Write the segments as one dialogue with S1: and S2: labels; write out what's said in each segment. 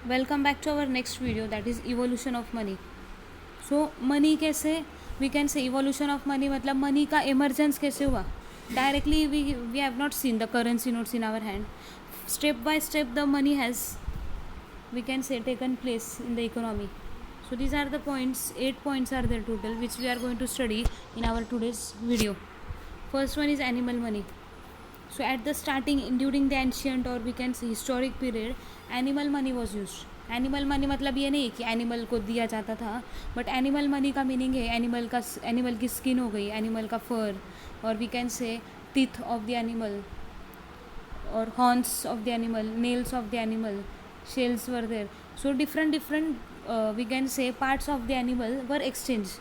S1: Welcome back to our next video, that is evolution of money. So money कैसे, we can say evolution of money मतलब money का emergence कैसे हुआ. Directly we have not seen the currency notes in our hand. Step by step the money has, we can say, taken place in the economy. So these are the points, 8 points are there total, which we are going to study in our today's video. First one is animal money. So at the starting, during the ancient or we can say historic period, animal money was use. Animal money मतलब ये नहीं कि animal को दिया जाता था, but animal money का meaning है एनिमल की स्किन हो गई, एनिमल का फर, और we can say teeth of the animal और horns of the animal, nails of the animal, shells were there. So different we can say parts of the animal were exchanged.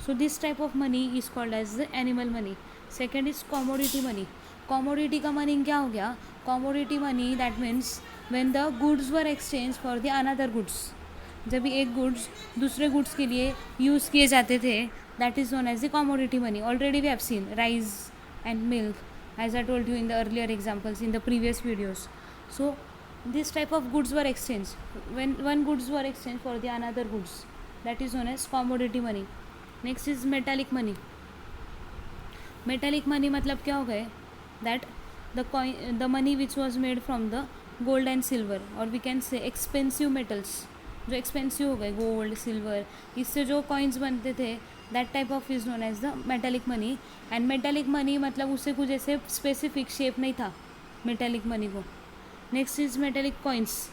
S1: So this type of money is called as the animal money. Second is commodity money. Commodity का meaning क्या हो गया? Commodity money that means when the goods were exchanged for the another goods. जब भी एक goods दूसरे goods के लिए यूज़ किए जाते थे, that is known as the commodity money. Already we have seen rice and milk, as I told you in the earlier examples in the previous videos. So this type of goods were exchanged. When one goods were exchanged for the another goods, that is known as commodity money. Next is metallic money. Metallic money मतलब क्या हो गए? That the money which was made from the gold and silver, or we can say expensive metals, जो expensive हो गए, gold silver, इससे जो coins बनते थे, that type of is known as the metallic money. And metallic money मतलब उससे कुछ ऐसे स्पेसिफिक शेप नहीं था मेटेलिक मनी को. Next is metallic coins.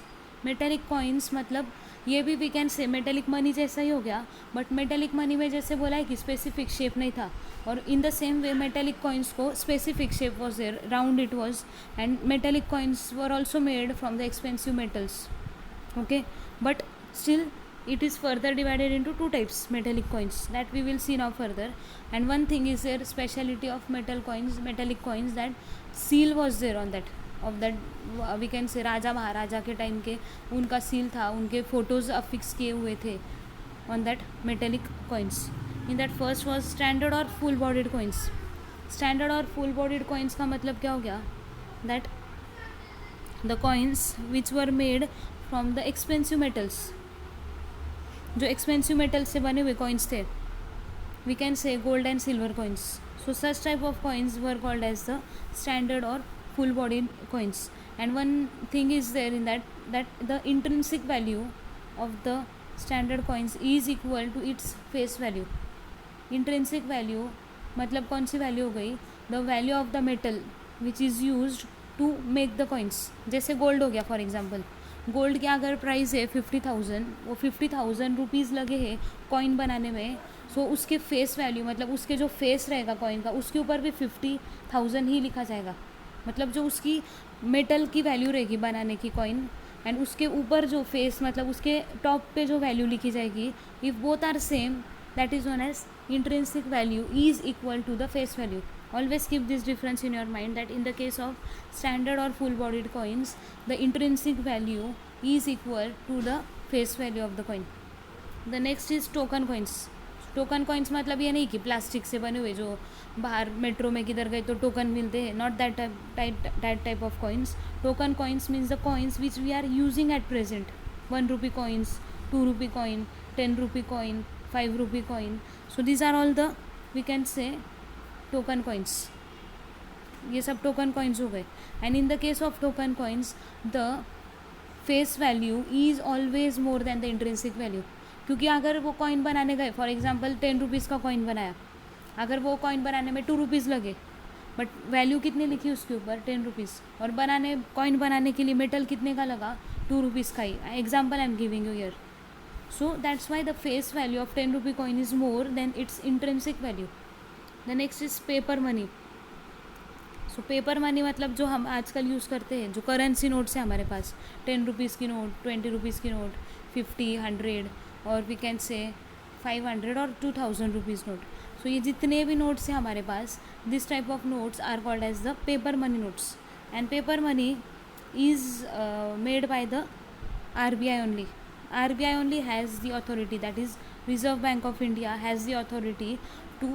S1: Metallic coins मतलब ये भी we can say metallic money जैसा ही हो गया, बट मेटेलिक मनी में जैसे बोला है कि स्पेसिफिक शेप नहीं था, और in the same way metallic coins को specific shape was there, round it was, and metallic coins were also made from the expensive metals. Okay, but still it is further divided into two types metallic coins that we will see now further. And one thing is their speciality of metallic coins, that seal was there on that, of that we can say राजा महाराजा के time के उनका seal था, उनके photos affix किए हुए थे on that metallic coins. In that first was standard और full bodied coins. standard और full bodied coins का मतलब क्या हो गया? that the coins which were made from the expensive metals, जो एक्सपेंसिव मेटल से बने हुए कॉइन्स थे, we can say gold and silver coins. So such type of coins were called as the standard और full body coins. And one thing is there in that the intrinsic value of the standard coins is equal to its face value. Intrinsic value मतलब कौन सी value हो गई? The value of the metal which is use to make the coins. जैसे gold हो गया for example, gold की अगर प्राइस है 50,000, वो 50,000 रुपीज़ लगे हैं कॉइन बनाने में, सो उसके फेस वैल्यू मतलब उसके जो फेस रहेगा कॉइन का, उसके ऊपर भी 50,000 ही लिखा जाएगा. मतलब जो उसकी मेटल की वैल्यू रहेगी बनाने की कॉइन, एंड उसके ऊपर जो फेस मतलब उसके टॉप पे जो वैल्यू लिखी जाएगी, if both are same, that is known as intrinsic value is equal to the face value. Always keep this difference in your mind, that in the case of standard or full bodied coins, the intrinsic value is equal to the face value of the coin. The next is token coins. Token coins मतलब ये नहीं कि plastic से बने हुए जो बाहर metro में किधर गए तो टोकन मिलते हैं, not that type of coins. Token coins means the coins which we are using at present. 1 rupee coins, 2 rupee coin, 10 rupee coin, 5 rupee coin. So these are all the, we can say, token coins. ये सब token coins हो गए. And in the case of token coins the face value is always more than the intrinsic value. क्योंकि अगर वो coin बनाने गए, for example 10 rupees का कॉइन बनाया, अगर वो कॉइन बनाने में 2 रुपीज़ लगे, बट वैल्यू कितनी लिखी उसके ऊपर? 10 रुपीज़. और कॉइन बनाने के लिए मेटल कितने का लगा? 2 रुपीज़ का ही. Example I am giving you here. So that's why the face value of 10 rupee coin is more than its intrinsic value. The next is paper money. So paper money मतलब जो हम आजकल use करते हैं, जो currency notes हैं हमारे पास, 10 rupees की नोट, 20 रुपीज़ की नोट, 50, 100, और वी कैन से 500 और 2000 रुपीज़ नोट. सो ये जितने भी नोट्स हैं हमारे पास, this type of notes are called as the paper money notes. And paper money is made by the RBI only. RBI only has the authority, that is Reserve Bank of India has the authority to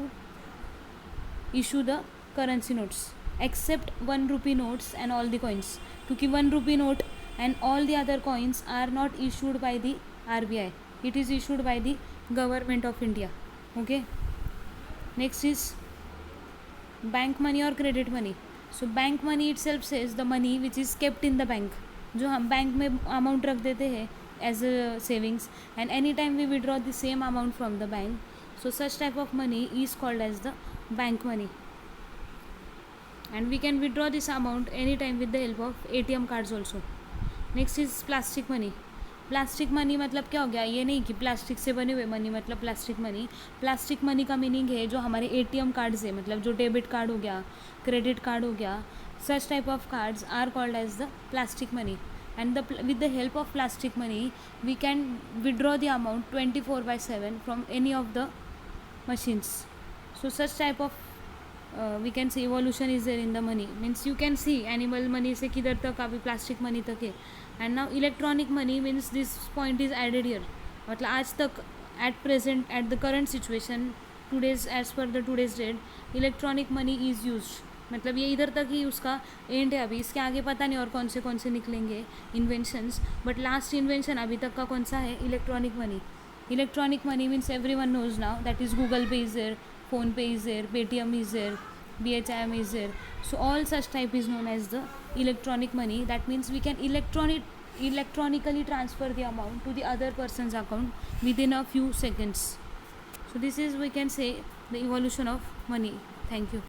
S1: issue the currency notes, except 1 rupee notes and all the coins. क्योंकि 1 rupee note and all the other coins are not issued by the RBI. It is issued by the government of India. Okay. Next is bank money or credit money. So bank money itself says the money which is kept in the bank. जो हम bank में amount रख देते हैं as a savings, and anytime we withdraw the same amount from the bank, so such type of money is called as the bank money, and we can withdraw this amount anytime with the help of ATM cards also. Next is plastic money. Plastic money मतलब क्या हो गया, ये नहीं कि plastic से बने हुए मनी मतलब प्लास्टिक मनी. प्लास्टिक मनी का मीनिंग है जो हमारे ATM कार्ड्स है, मतलब जो डेबिट कार्ड हो गया, क्रेडिट कार्ड हो गया, such type of cards are called as the plastic money. And with the help of plastic money we can withdraw the amount 24/7 from any of the machines. So such type of we can say evolution is there in the money. Means you can see animal money से किधर तक अभी plastic money तक है. And now electronic money means this point is added here. मतलब आज तक at present at the current situation today's as per the today's date electronic money is used. मतलब ये इधर तक ही उसका एंड है. अभी इसके आगे पता नहीं और कौन से निकलेंगे इन्वेंशंस, बट लास्ट इन्वेंशन अभी तक का कौन सा है, electronic money. Electronic money means everyone knows now, that is Google Pay is there, PhonePe is there, Paytm is there, BHIM is there. So all such type is known as the electronic money. That means we can electronically transfer the amount to the other person's account within a few seconds. So this is, we can say, the evolution of money. Thank you.